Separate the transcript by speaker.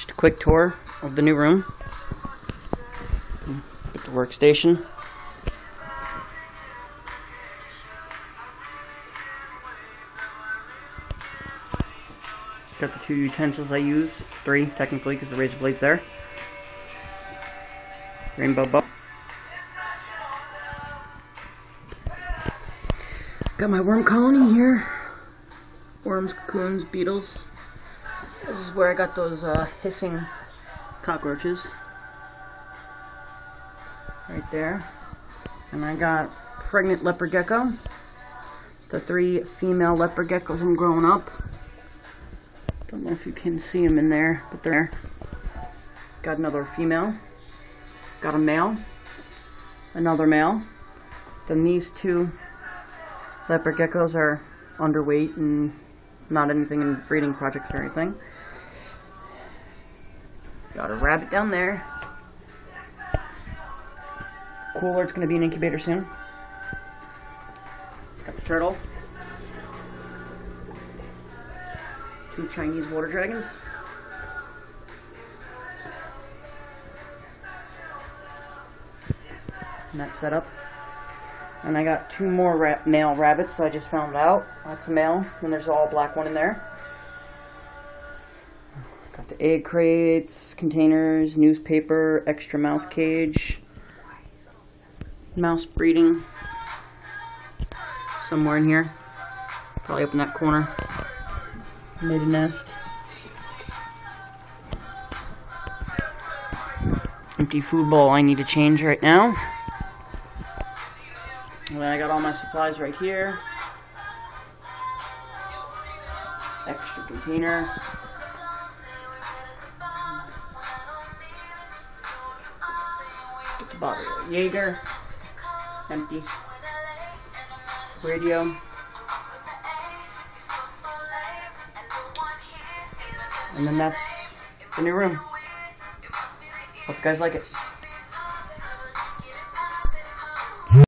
Speaker 1: Just a quick tour of the new room. Get the workstation. Got the two utensils I use. 3 technically because the razor blade's there. Rainbow bubble. Got my worm colony here. Worms, cocoons, beetles. This is where I got those hissing cockroaches. Right there. And I got pregnant leopard gecko. The 3 female leopard geckos I'm growing up. Don't know if you can see them in there, but they're there. Got another female. Got a male. Another male. Then these 2 leopard geckos are underweight and not anything in breeding projects or anything. Got a rabbit down there. Cooler, it's going to be an incubator soon. Got the turtle. 2 Chinese water dragons. And that's set up. And I got 2 more male rabbits that I just found out. That's a male, and there's an all black one in there. Got the egg crates, containers, newspaper, extra mouse cage. Mouse breeding. Somewhere in here. Probably up in that corner. Made a nest. Empty food bowl I need to change right now. And then I got all my supplies right here. Extra container. Get the bottle of Jaeger. Empty. Radio. And then that's the new room. Hope you guys like it.